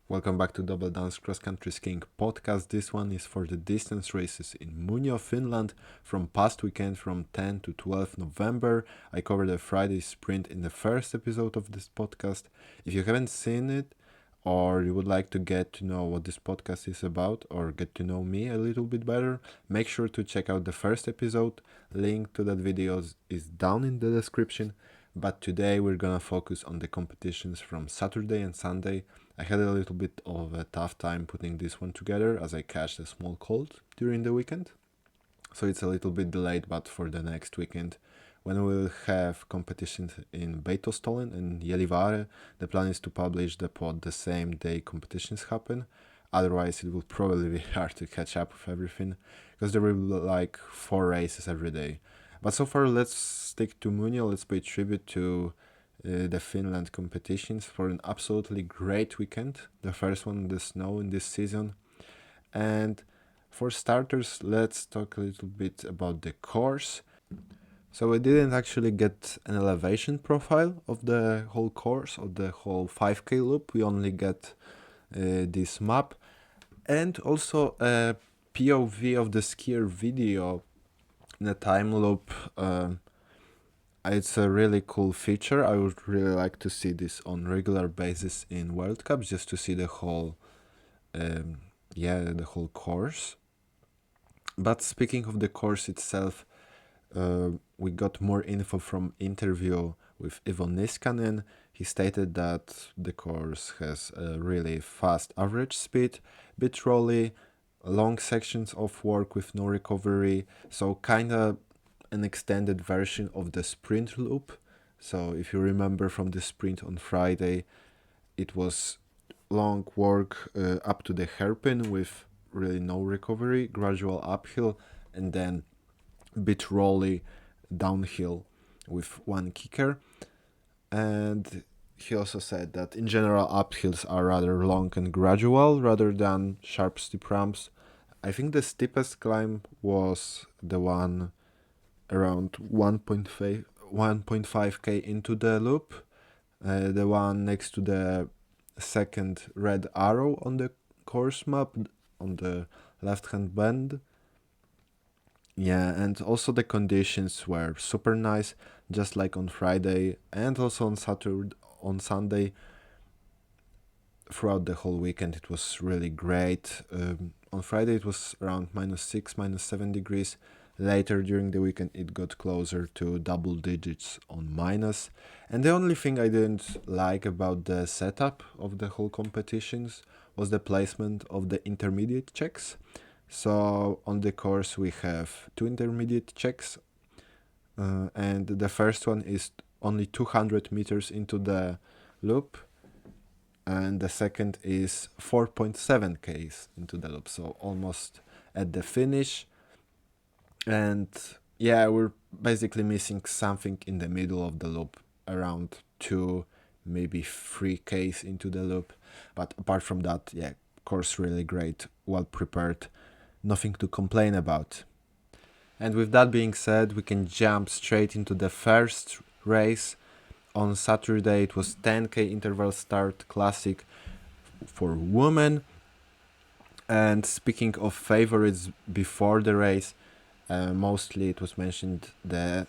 Welcome back to Dobbeldans Cross Country Skiing podcast. This one is for the distance races in Muonio, Finland from past weekend from 10 to 12 November. I covered the Friday sprint in the first episode of this podcast. If you haven't seen it or you would like to get to know what this podcast is about or get to know me a little bit better, make sure to check out the first episode. Link to that video is down in the description. But today we're gonna focus on the competitions from Saturday and Sunday. I had a little bit of a tough time putting this one together as I catched a small cold during the weekend. So it's a little bit delayed, but for the next weekend, when we'll have competitions in Beitostølen and Gällivare, the plan is to publish the pod the same day competitions happen. Otherwise, it will probably be hard to catch up with everything, because there will be like 4 races every day. But so far, let's stick to Muonio. Let's pay tribute to the Finland competitions for an absolutely great weekend. The first one in the snow in this season. And for starters, let's talk a little bit about the course. So we didn't actually get an elevation profile of the whole course, of the whole 5K loop. We only get this map and also a POV of the skier video in a time loop. It's a really cool feature. I would really like to see this on regular basis in World Cups, just to see the whole the whole course. But speaking of the course itself, we got more info from interview with Ivo Niskanen. He stated that the course has a really fast average speed, bit rolly, long sections of work with no recovery, so kinda an extended version of the sprint loop. So if you remember from the sprint on Friday, it was long work up to the hairpin with really no recovery, gradual uphill, and then bit rolly downhill with one kicker. And he also said that in general uphills are rather long and gradual rather than sharp steep ramps. I think the steepest climb was the one around 1.5k into the loop, the one next to the second red arrow on the course map on the left hand bend. Yeah, and also the conditions were super nice, just like on Friday and also on Sunday. Throughout the whole weekend, it was really great. On Friday, it was around -6, -7 degrees. Later during the weekend, it got closer to double digits on minus. And the only thing I didn't like about the setup of the whole competitions was the placement of the intermediate checks. So on the course, we have 2 intermediate checks, and the first one is only 200 meters into the loop, and the second is 4.7 k's into the loop, so almost at the finish. And yeah, we're basically missing something in the middle of the loop, around 2, maybe 3 k's into the loop. But apart from that, yeah, course really great, well prepared, nothing to complain about. And with that being said, we can jump straight into the first race. On Saturday, it was 10k interval start classic for women. And speaking of favorites before the race, mostly it was mentioned the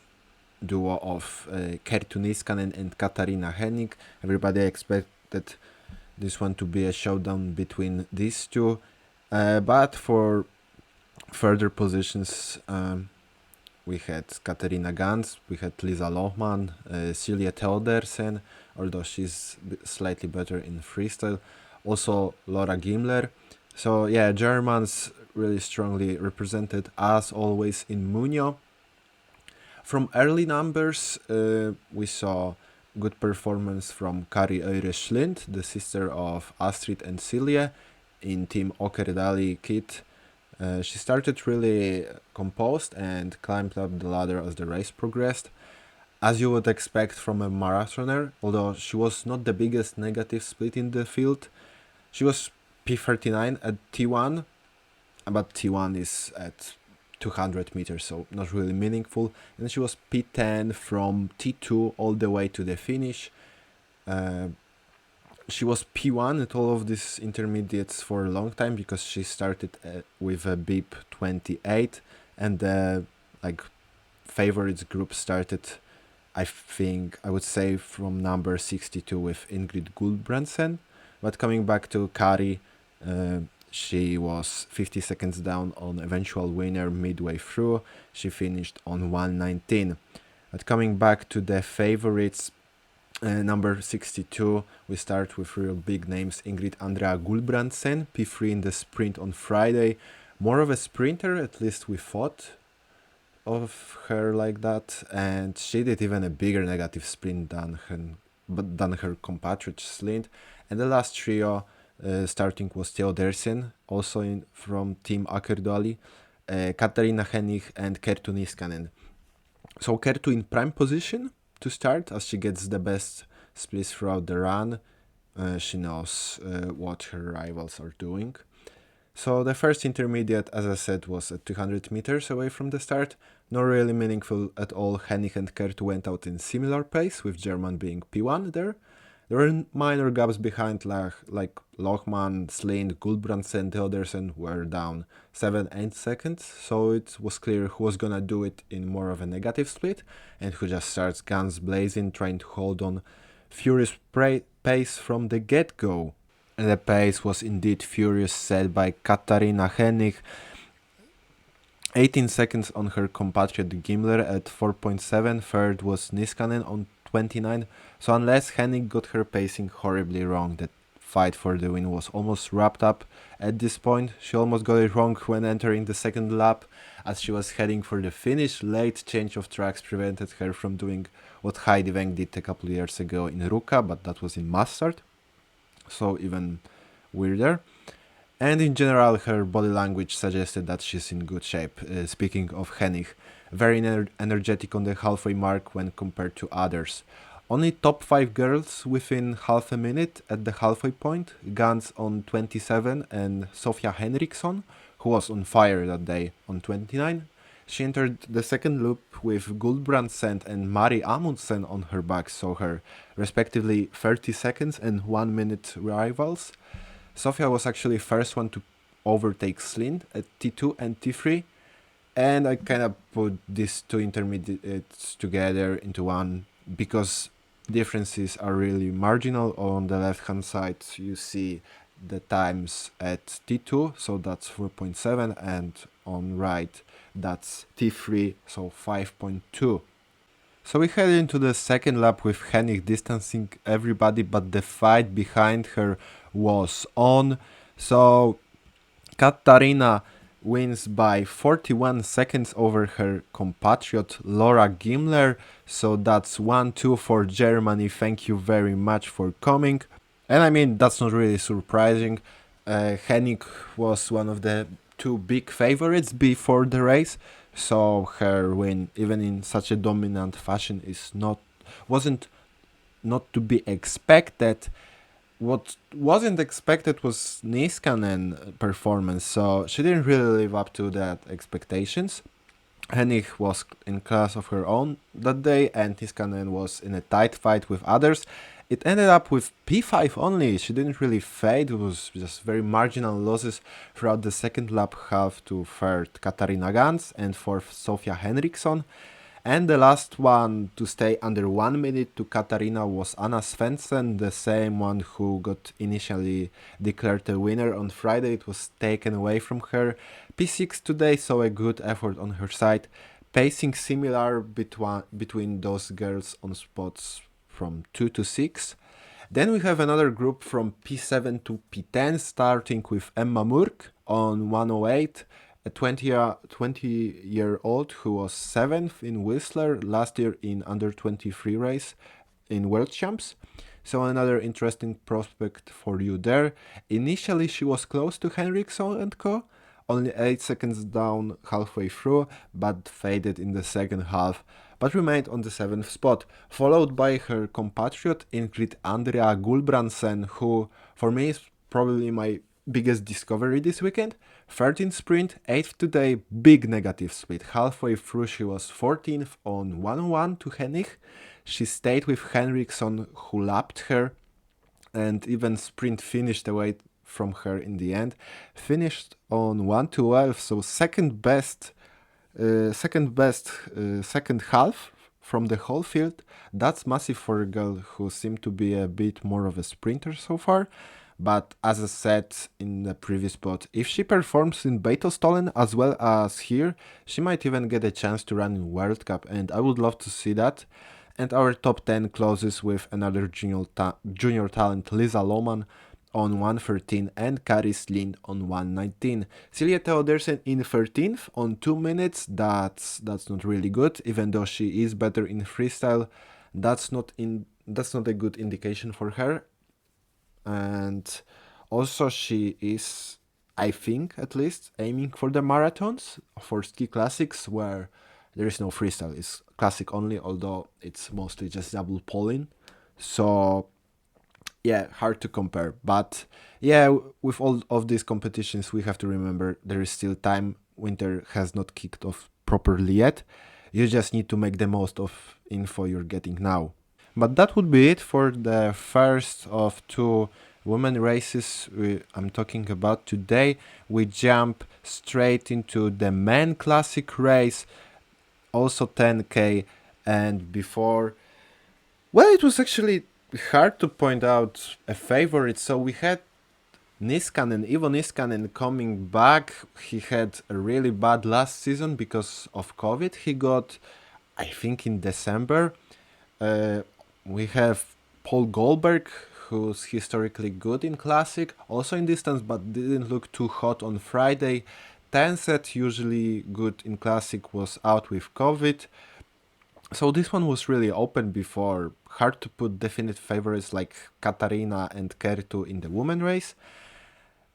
duo of Kerttu Niskanen and Katarina Hennig. Everybody expected this one to be a showdown between these two. But for further positions, we had Katarina Gans, we had Lisa Lohman, Silje Theodersen, although she's slightly better in freestyle. Also Laura Gimler. So yeah, Germans really strongly represented as always in Muonio. From early numbers, we saw good performance from Kari Öire-Schlind, the sister of Astrid and Silje, in Team Okerdali kit. She started really composed and climbed up the ladder as the race progressed, as you would expect from a marathoner, although she was not the biggest negative split in the field. She was P39 at T1, but T1 is at 200 meters, so not really meaningful. And she was P10 from T2 all the way to the finish. She was P1 at all of these intermediates for a long time because she started with a BIP 28, and the like favorites group started, I think, I would say from number 62 with Ingrid Gulbrandsen. But coming back to Kari, she was 50 seconds down on eventual winner midway through. She finished on 1:19. But coming back to the favorites, number 62, we start with real big names. Ingrid Andrea Gulbrandsen, P3 in the sprint on Friday. More of a sprinter, at least we thought of her like that, and she did even a bigger negative sprint than her compatriot Slind. And the last trio starting was Theodersen, also from Team Akerdali, Katarina Hennig and Kerttu Niskanen. So Kerttu in prime position to start, as she gets the best splits throughout the run. She knows what her rivals are doing. So the first intermediate, as I said, was at 200 meters away from the start. Not really meaningful at all. Hennig and Kerttu went out in similar pace, with German being P1 there. There were minor gaps behind, like Lohmann, Slind, Gulbrandsen, Theodersen were down 7-8 seconds, so it was clear who was gonna do it in more of a negative split, and who just starts guns blazing, trying to hold on furious pace from the get-go. And the pace was indeed furious, set by Katarina Hennig. 18 seconds on her compatriot Gimler at 4.7, third was Niskanen on 29, so unless Hennig got her pacing horribly wrong, the fight for the win was almost wrapped up at this point. She almost got it wrong when entering the second lap, as she was heading for the finish. Late change of tracks prevented her from doing what Heidi Weng did a couple of years ago in Ruka, but that was in Mustard, so even weirder. And in general, her body language suggested that she's in good shape. Speaking of Hennig, very energetic on the halfway mark when compared to others. Only top 5 girls within half a minute at the halfway point. Gans on 27 and Sofia Henriksson, who was on fire that day, on 29. She entered the second loop with Gulbrandsen and Mari Amundsen on her back, so her respectively 30 seconds and 1 minute rivals. Sofia was actually first one to overtake Slind at T2 and T3, and I kind of put these two intermediates together into one because differences are really marginal. On the left hand side you see the times at T2, so that's 4.7, and on right that's T3, so 5.2. So we head into the second lap with Hennig distancing everybody, but the fight behind her was on. So Katarina wins by 41 seconds over her compatriot Laura Gimler. So that's 1-2 for Germany. Thank you very much for coming. And I mean, that's not really surprising. Hennig was one of the two big favorites before the race, so her win, even in such a dominant fashion, wasn't to be expected. What wasn't expected was Niskanen performance, so she didn't really live up to that expectations. Hennig was in class of her own that day, and Niskanen was in a tight fight with others. It ended up with P5 only. She didn't really fade. It was just very marginal losses throughout the second lap, half to third Katarina Gans and fourth Sofia Henriksson. And the last one to stay under 1 minute to Katarina was Anna Svensson, the same one who got initially declared a winner on Friday. It was taken away from her. P6 today, so a good effort on her side. Pacing similar between those girls on spots from 2 to 6. Then we have another group from P7 to P10, starting with Emma Murk on 108. A 20-year-old who was 7th in Whistler last year in under 23 race in World Champs. So another interesting prospect for you there. Initially she was close to Henriksson and co, only 8 seconds down halfway through, but faded in the second half, but remained on the 7th spot, followed by her compatriot Ingrid Andrea Gulbrandsen, who for me is probably my biggest discovery this weekend. 13th sprint, 8th today, big negative split. Halfway through she was 14th on 101 to Hennig. She stayed with Henriksson, who lapped her and even sprint finished away from her in the end. Finished on 1:12, so second half from the whole field. That's massive for a girl who seemed to be a bit more of a sprinter so far. But as I said in the previous spot, if she performs in Beitostalen as well as here, she might even get a chance to run in World Cup, and I would love to see that. And our top 10 closes with another junior talent, Lisa Lohman, on 1:13 and Karis Lind on 1:19. Silja Theodersen in 13th on 2 minutes. That's not really good, even though she is better in freestyle. That's not a good indication for her. And also she is, I think at least, aiming for the marathons for ski classics where there is no freestyle. It's classic only, although it's mostly just double polling. So yeah, hard to compare. But yeah, with all of these competitions, we have to remember there is still time. Winter has not kicked off properly yet. You just need to make the most of info you're getting now. But that would be it for the first of two women races I'm talking about today. We jump straight into the men classic race, also 10K, and before, well, it was actually hard to point out a favorite. So we had Ivo Niskanen coming back. He had a really bad last season because of COVID. He got, I think, in December. We have Paul Goldberg, who's historically good in classic, also in distance, but didn't look too hot on Friday. Tenset, usually good in classic, was out with COVID. So this one was really open before. Hard to put definite favorites like Katarina and Kertu in the women race.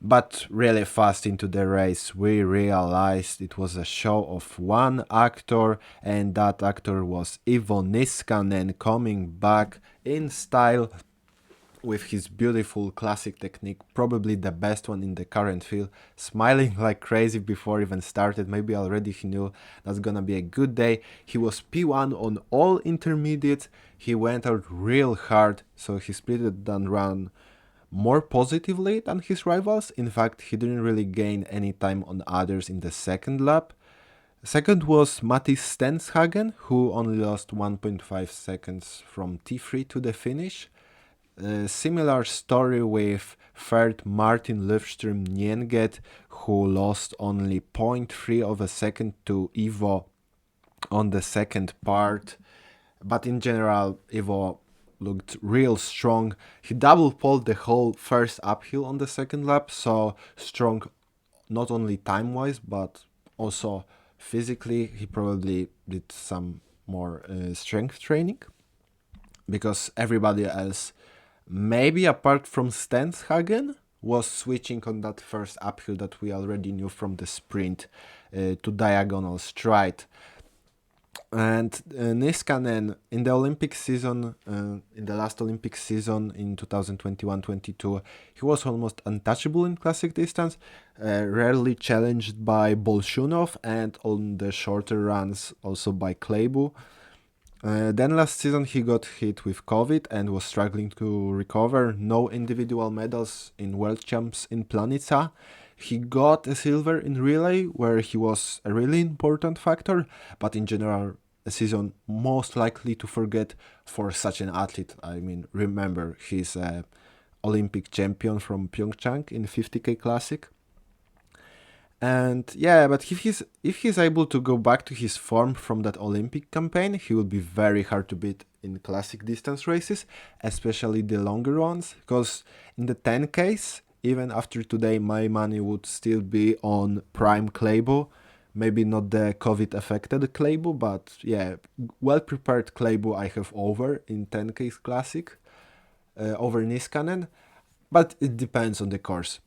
But really fast into the race, we realized it was a show of one actor, and that actor was Ivo Niskanen, coming back in style with his beautiful classic technique, probably the best one in the current field, smiling like crazy before even started. Maybe already he knew that's gonna be a good day. He was P1 on all intermediates. He went out real hard, so he split that run more positively than his rivals. In fact, he didn't really gain any time on others in the second lap. Second was Mattis Stenshagen, who only lost 1.5 seconds from T3 to the finish. Similar story with third Martin Löfström Nienget, who lost only 0.3 of a second to Ivo on the second part. But in general, Ivo looked real strong. He double poled the whole first uphill on the second lap, so strong not only time-wise, but also physically. He probably did some more strength training, because everybody else, maybe apart from Stenshagen, was switching on that first uphill that we already knew from the sprint to diagonal stride. And Niskanen in the Olympic season, in the last Olympic season in 2021-22, he was almost untouchable in classic distance, rarely challenged by Bolshunov, and on the shorter runs also by Kleibu. Then last season he got hit with COVID and was struggling to recover. No individual medals in World Champs in Planica. He got a silver in relay, where he was a really important factor, but in general, a season most likely to forget for such an athlete. I mean, remember, he's an Olympic champion from Pyeongchang in 50K Classic. And yeah, but if he's able to go back to his form from that Olympic campaign, he will be very hard to beat in classic distance races, especially the longer ones, because in the 10Ks, even after today, my money would still be on prime Kleibo. Maybe not the COVID-affected Kleibo, but yeah, well-prepared Kleibo I have over in 10Ks Classic, over Niskanen, but it depends on the course.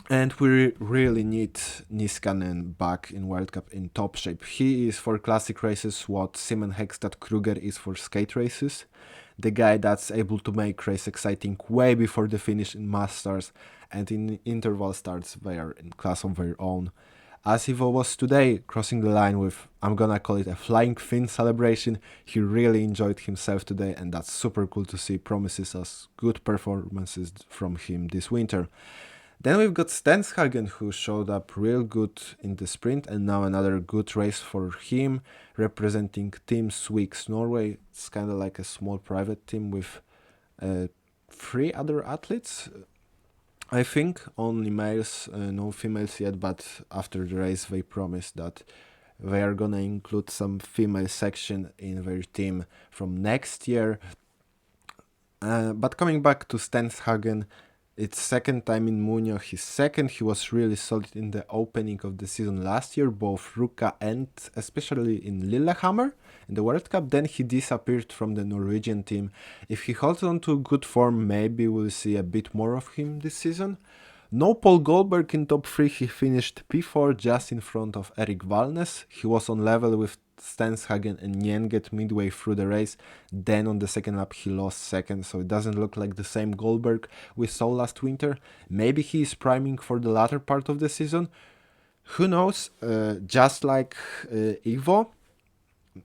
And we really need Niskanen back in World Cup in top shape. He is for classic races what Simon Hegstad Kruger is for skate races. The guy that's able to make race exciting way before the finish in mass starts, and in interval starts they are in class of their own. as Ivo was today, crossing the line with, I'm gonna call it a flying fin celebration. He really enjoyed himself today, and that's super cool to see. Promises us good performances from him this winter. Then we've got Stenshagen, who showed up real good in the sprint, and now another good race for him, representing Team Swix Norway. It's kind of like a small private team with 3 other athletes. I think only males, no females yet, but after the race they promised that they are gonna include some female section in their team from next year. But coming back to Stenshagen, it's second time in Muonio. He's second. He was really solid in the opening of the season last year, both Ruka and especially in Lillehammer in the World Cup. Then he disappeared from the Norwegian team. If he holds on to good form, maybe we'll see a bit more of him this season. No Paul Goldberg in top 3. He finished P4 just in front of Erik Valnes. He was on level with Stenshagen and Nyenget midway through the race. Then on the second lap he lost second, so it doesn't look like the same Goldberg we saw last winter. Maybe he is priming for the latter part of the season. Who knows? Just like Ivo,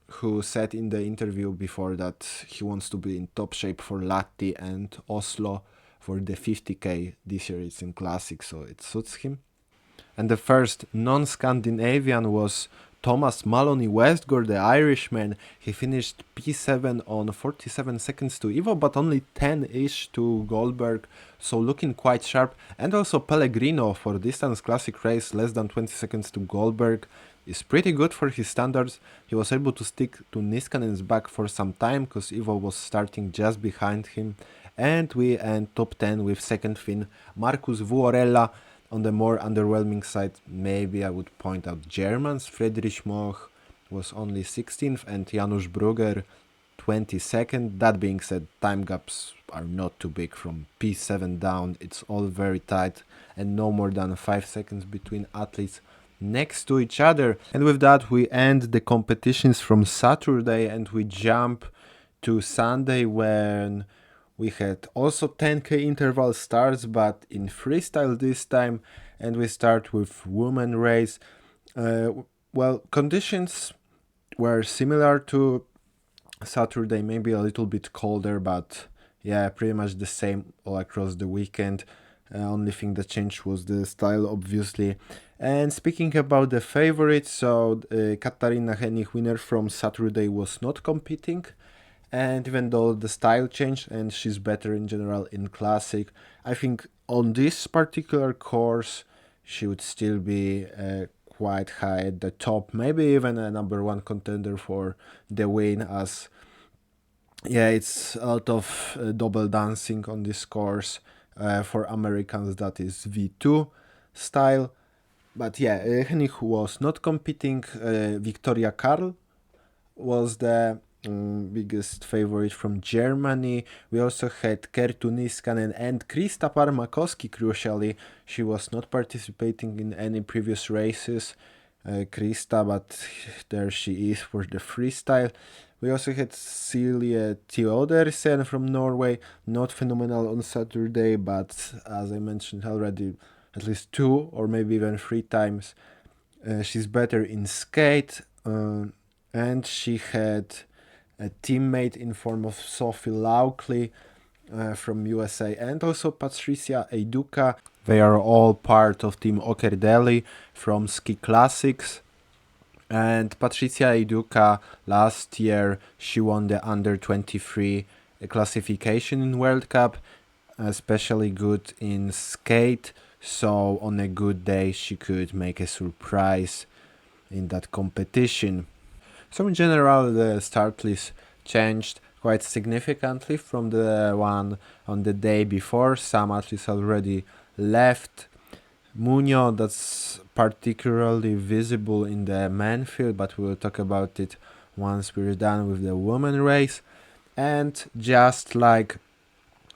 who said in the interview before that he wants to be in top shape for Lahti and Oslo for the 50k. This year it's in Classic, so it suits him. And the first non-Scandinavian was Thomas Maloney Westgore, the Irishman. He finished P7 on 47 seconds to Ivo, but only 10-ish to Goldberg, so looking quite sharp. And also Pellegrino for distance classic race, less than 20 seconds to Goldberg, is pretty good for his standards. He was able to stick to Niskanen's back for some time, because Ivo was starting just behind him. And we end top 10 with second Finn Marcus Vuorella. On the more underwhelming side, maybe I would point out Germans. Friedrich Moch was only 16th and Janusz Brugger 22nd. That being said, time gaps are not too big from P7 down. It's all very tight and no more than 5 seconds between athletes next to each other. And with that, we end the competitions from Saturday and we jump to Sunday, when we had also 10k interval starts, but in freestyle this time, and we start with women race. Well, conditions were similar to Saturday, maybe a little bit colder, but yeah, pretty much the same all across the weekend. Only thing that changed was the style, obviously. And speaking about the favorites, so Katarina Hennig, winner from Saturday, was not competing. And even though the style changed and she's better in general in Classic, I think on this particular course she would still be quite high at the top, maybe even a number 1 contender for the win, as yeah, it's a lot of double dancing on this course. For Americans that is V2 style. But yeah, Hennig was not competing. Victoria Karl was the biggest favorite from Germany. We also had Kerttu Niskanen and Krista Parmakoski, crucially. She was not participating in any previous races, Krista, but there she is for the freestyle. We also had Silje Theodersen from Norway, not phenomenal on Saturday, but as I mentioned already, at least 2 or maybe even 3 times she's better in skate. And she had a teammate in form of Sophie Laukley from USA, and also Patricia Eiduka. They are all part of Team Okerdeli from Ski Classics. And Patricia Eiduka, last year, she won the under-23 classification in World Cup, especially good in skate. So on a good day, she could make a surprise in that competition. So in general, the start list changed quite significantly from the one on the day before. Some athletes already left. Muonio, that's particularly visible in the men field, but we'll talk about it once we're done with the women race. And just like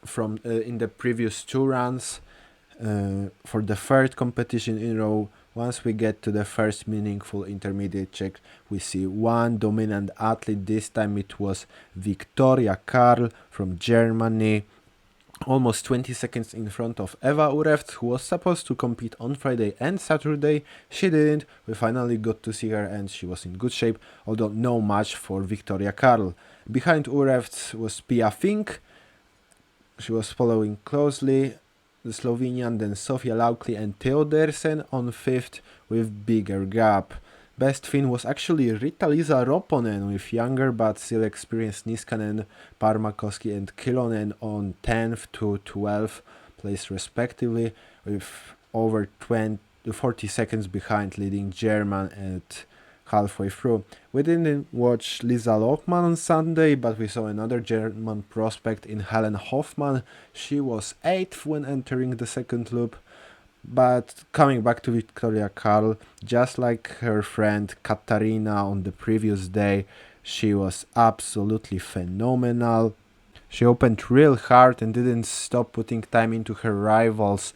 from in the previous 2 runs, for the third competition in a row, once we get to the first meaningful intermediate check, we see one dominant athlete. This time it was Victoria Karl from Germany. almost 20 seconds in front of Eva Ureft, who was supposed to compete on Friday and Saturday. She didn't. We finally got to see her and she was in good shape, although no match for Victoria Karl. Behind Ureft was Pia Fink. She was following closely the Slovenian, then Sofia Laukli and Theodersen on 5th with bigger gap. Best Finn was actually Rita-Liisa Roponen with younger but still experienced Niskanen, Parmakoski and Kilonen on 10th to 12th place respectively, with over 40 seconds behind leading German at halfway through. We didn't watch Lisa Lohmann on Sunday, but we saw another German prospect in Helen Hoffmann. She was 8th when entering the second loop. But coming back to Victoria Karl, just like her friend Katarina on the previous day, she was absolutely phenomenal. She opened real hard and didn't stop putting time into her rivals.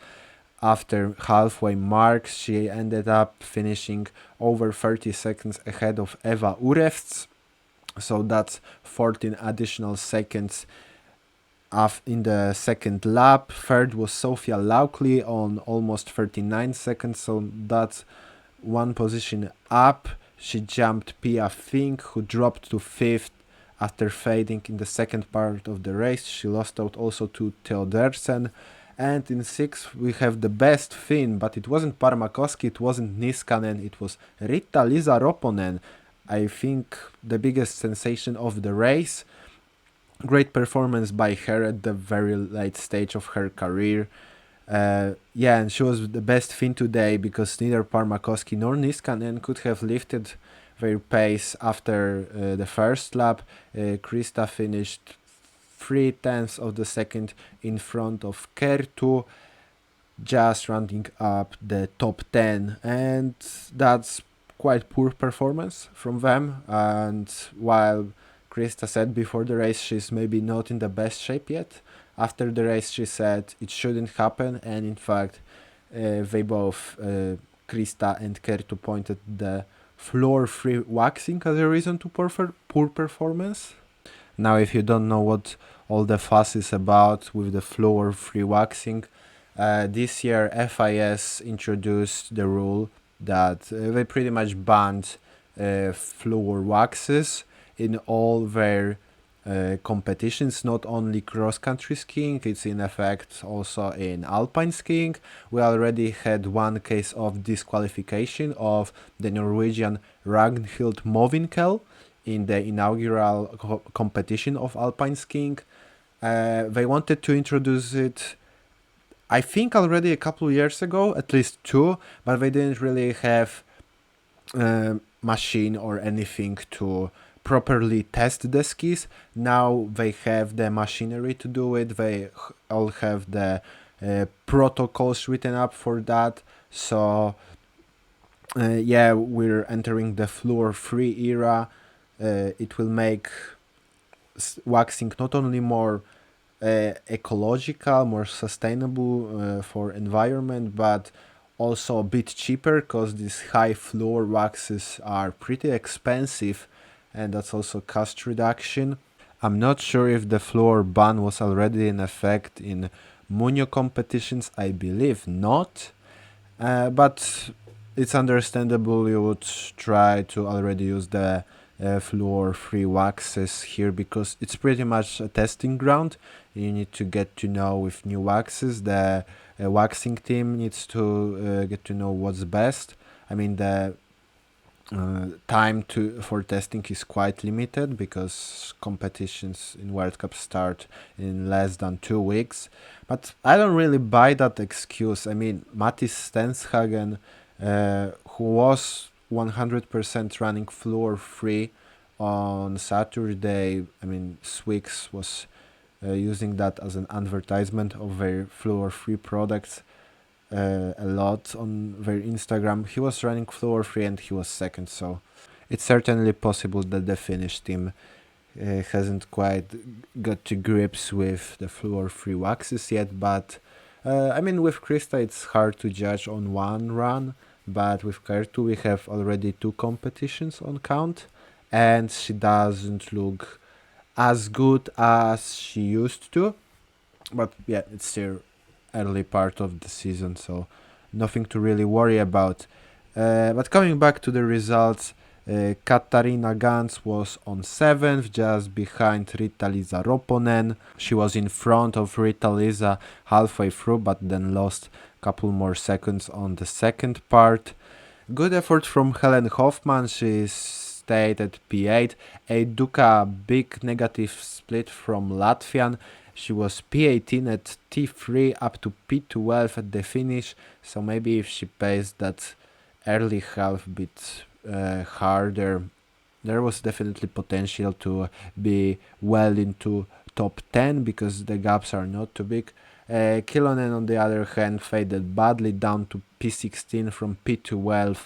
After halfway marks, she ended up finishing over 30 seconds ahead of Eva Urefts. So that's 14 additional seconds in the second lap. Third was Sofia Laukli on almost 39 seconds, so that's one position up. She jumped Pia Fink, who dropped to 5th after fading in the second part of the race. She lost out also to Theodersen. And in 6th we have the best Finn, but it wasn't Parmakoski, it wasn't Niskanen, it was Rita-Liisa Roponen. I think the biggest sensation of the race. Great performance by her at the very late stage of her career. And she was the best Finn today because neither Parmakoski nor Niskanen could have lifted their pace after the first lap. Krista finished 0.3 of the second in front of Kertu, just rounding up the top 10, and that's quite poor performance from them. And while Krista said before the race she's maybe not in the best shape yet, after the race she said it shouldn't happen, and in fact they both, Krista and Kertu, pointed the floor-free waxing as a reason to poor performance. Now if you don't know what all the fuss is about with the floor-free waxing, this year FIS introduced the rule that they pretty much banned floor waxes in all their competitions, not only cross-country skiing, it's in effect also in alpine skiing. We already had one case of disqualification of the Norwegian Ragnhild Mowinckel in the inaugural competition of alpine skiing. They wanted to introduce it, I think, already a couple of years ago, at least 2, but they didn't really have a machine or anything to properly test the skis. Now they have the machinery to do it. They all have the protocols written up for that. So we're entering the floor-free era. It will make waxing not only more ecological, more sustainable for environment, but also a bit cheaper because these high floor waxes are pretty expensive, and that's also cost reduction. I'm not sure if the floor ban was already in effect in Muonio competitions. I believe not, but it's understandable you would try to already use the floor-free waxes here because it's pretty much a testing ground. You need to get to know with new waxes. The waxing team needs to get to know what's best. I mean, the time for testing is quite limited because competitions in World Cup start in less than 2 weeks. But I don't really buy that excuse. I mean, Mattis Stenshagen, who was 100% running floor free on Saturday, I mean, Swix was using that as an advertisement of their floor free products a lot on their Instagram. He was running floor free and he was second, so it's certainly possible that the Finnish team hasn't quite got to grips with the floor free waxes yet. But I mean, with Krista it's hard to judge on one run, but with Kertu we have already 2 competitions on count, and she doesn't look as good as she used to. But yeah, it's still early part of the season, so nothing to really worry about. But coming back to the results, Katarina Gans was on 7th, just behind Rita-Liisa Roponen. She was in front of Rita-Liisa halfway through, but then lost a couple more seconds on the second part. Good effort from Helen Hoffman, she stayed at P8. A Duka big negative split from Latvian. She was P18 at T3 up to P12 at the finish, so maybe if she paced that early half bit harder, there was definitely potential to be well into top 10 because the gaps are not too big. Kilonen, on the other hand, faded badly down to P16 from P12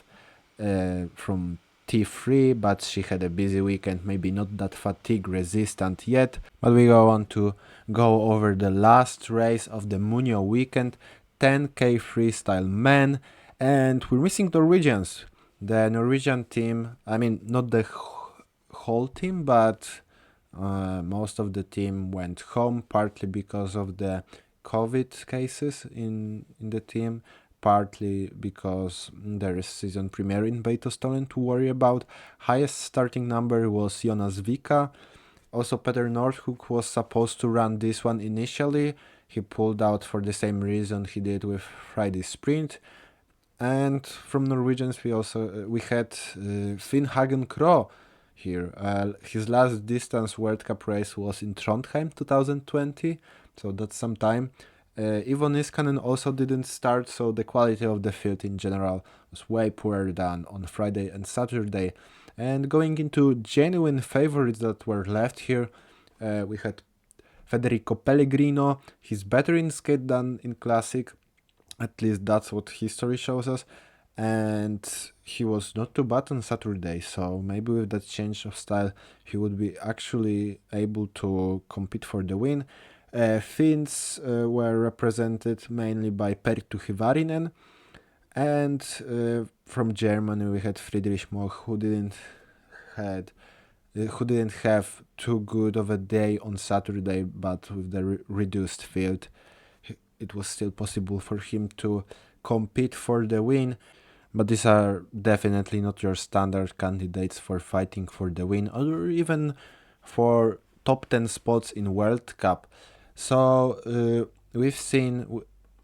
from T3, but she had a busy weekend, maybe not that fatigue resistant yet. But we go on to go over the last race of the Muonio weekend, 10K freestyle men, and we're missing Norwegians. The Norwegian team, I mean, not the whole team, but most of the team went home, partly because of the COVID cases in the team, partly because there is season premiere in Beitostolen to worry about. Highest starting number was Jonas Vika. Also, Peter Nordhook was supposed to run this one initially. He pulled out for the same reason he did with Friday Sprint. And from Norwegians, we had Finn Hagen Krogh here. His last distance World Cup race was in Trondheim 2020, so that's some time. Ivo Niskanen also didn't start, so the quality of the field in general was way poorer than on Friday and Saturday. And going into genuine favorites that were left here, we had Federico Pellegrino. He's better in skate than in classic. At least that's what history shows us. And he was not too bad on Saturday, so maybe with that change of style, he would be actually able to compete for the win. Finns were represented mainly by Perttu Hyvarinen, and from Germany we had Friedrich Moch, who didn't have too good of a day on Saturday, but with the reduced field, it was still possible for him to compete for the win. But these are definitely not your standard candidates for fighting for the win or even for top 10 spots in World Cup. So we've seen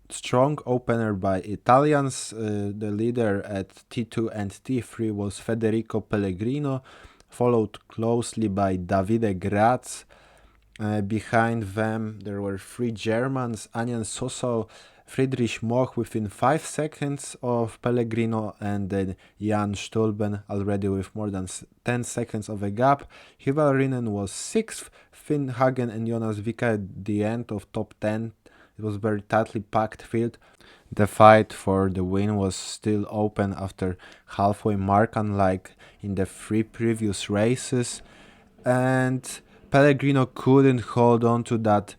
strong opener by Italians. The leader at T2 and T3 was Federico Pellegrino, followed closely by Davide Graz. Behind them there were three Germans, Anjan Soso, Friedrich Moch within 5 seconds of Pellegrino, and then Jan Stulben already with more than 10 seconds of a gap. Hyvarinen was 6th, Finn Hagen and Jonas Vika at the end of top 10. It was very tightly packed field. The fight for the win was still open after halfway mark, unlike in the 3 previous races, and Pellegrino couldn't hold on to that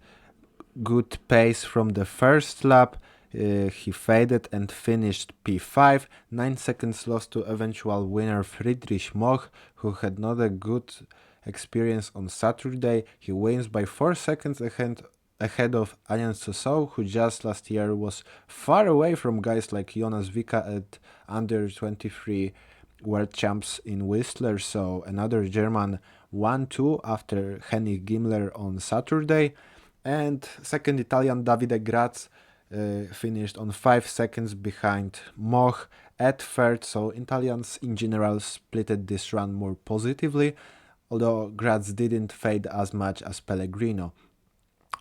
good pace from the first lap. He faded and finished P5, 9 seconds lost to eventual winner Friedrich Moch, who had not a good experience on Saturday. He wins by 4 seconds ahead of Anjan Soso, who just last year was far away from guys like Jonas Vika at under 23 world champs in Whistler. So another German 1-2 after Henning Gimler on Saturday. And second Italian Davide Graz finished on 5 seconds behind Moch at third, so Italians in general splitted this run more positively, although Graz didn't fade as much as Pellegrino.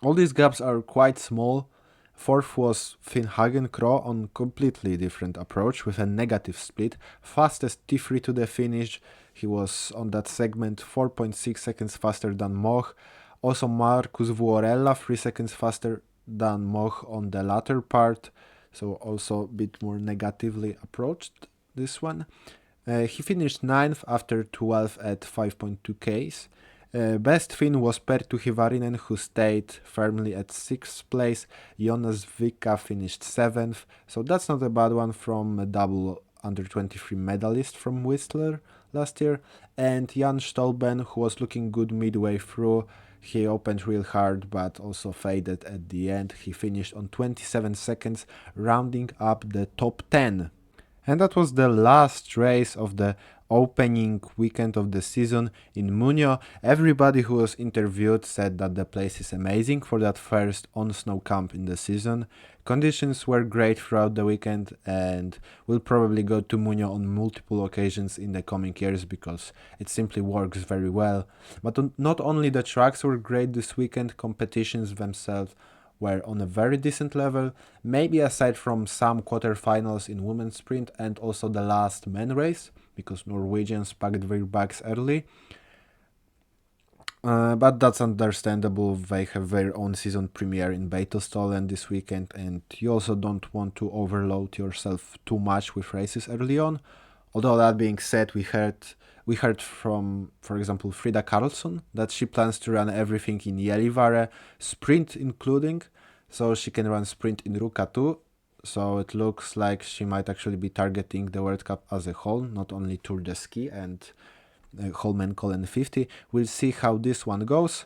All these gaps are quite small. Fourth was Finn Hagen Krogh on completely different approach with a negative split. Fastest T3 to the finish. He was on that segment 4.6 seconds faster than Moch. Also Marcus Vuorella 3 seconds faster than Moch on the latter part. So also a bit more negatively approached this one. He finished 9th after 12 at 5.2 Ks. Best Finn was Perttu Hyvarinen, who stayed firmly at 6th place. Jonas Vika finished 7th, so that's not a bad one from a double under 23 medalist from Whistler last year. And Jan Stolben, who was looking good midway through, He opened real hard but also faded at the end. He finished on 27 seconds, rounding up the top 10. And that was the last race of the opening weekend of the season in Muonio. Everybody who was interviewed said that the place is amazing for that first on-snow camp in the season. Conditions were great throughout the weekend, and we'll probably go to Muonio on multiple occasions in the coming years because it simply works very well. But not only the tracks were great this weekend, competitions themselves were on a very decent level, maybe aside from some quarterfinals in women's sprint and also the last men race, because Norwegians packed their bags early. But that's understandable. They have their own season premiere in Beitostølen this weekend, and you also don't want to overload yourself too much with races early on. Although that being said, we heard from, for example, Frida Karlsson that she plans to run everything in Gällivare, sprint including, so she can run sprint in Ruka too. So it looks like she might actually be targeting the World Cup as a whole, not only Tour de Ski and Holmenkollen 50. We'll see how this one goes.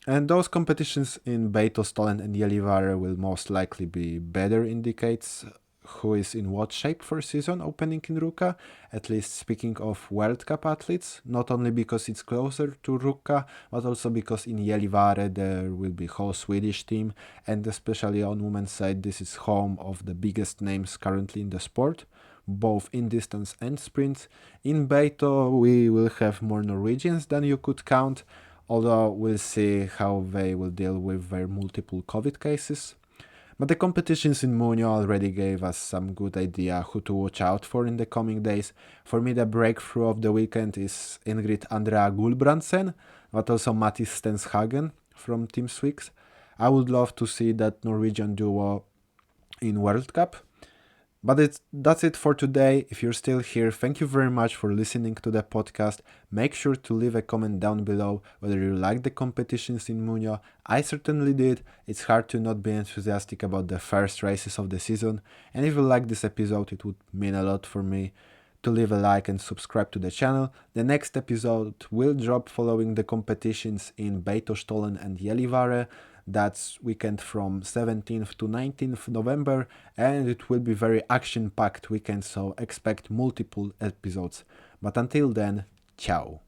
And those competitions in Beitostølen and Gällivare will most likely be better indicates who is in what shape for season opening in Ruka, at least speaking of World Cup athletes, not only because it's closer to Ruka, but also because in Gällivare there will be whole Swedish team, and especially on women's side this is home of the biggest names currently in the sport, both in distance and sprints. In Beito we will have more Norwegians than you could count, although we'll see how they will deal with their multiple COVID cases. But the competitions in Muonio already gave us some good idea who to watch out for in the coming days. For me, the breakthrough of the weekend is Ingrid Andrea Gulbrandsen, but also Mattis Stenshagen from Team Swix. I would love to see that Norwegian duo in World Cup. But that's it for today. If you're still here, thank you very much for listening to the podcast. Make sure to leave a comment down below whether you like the competitions in Muonio. I certainly did. It's hard to not be enthusiastic about the first races of the season. And if you like this episode, it would mean a lot for me to leave a like and subscribe to the channel. The next episode will drop following the competitions in Beitostølen and Gällivare. That's weekend from 17th to 19th November, and it will be very action-packed weekend, so expect multiple episodes. But until then, ciao.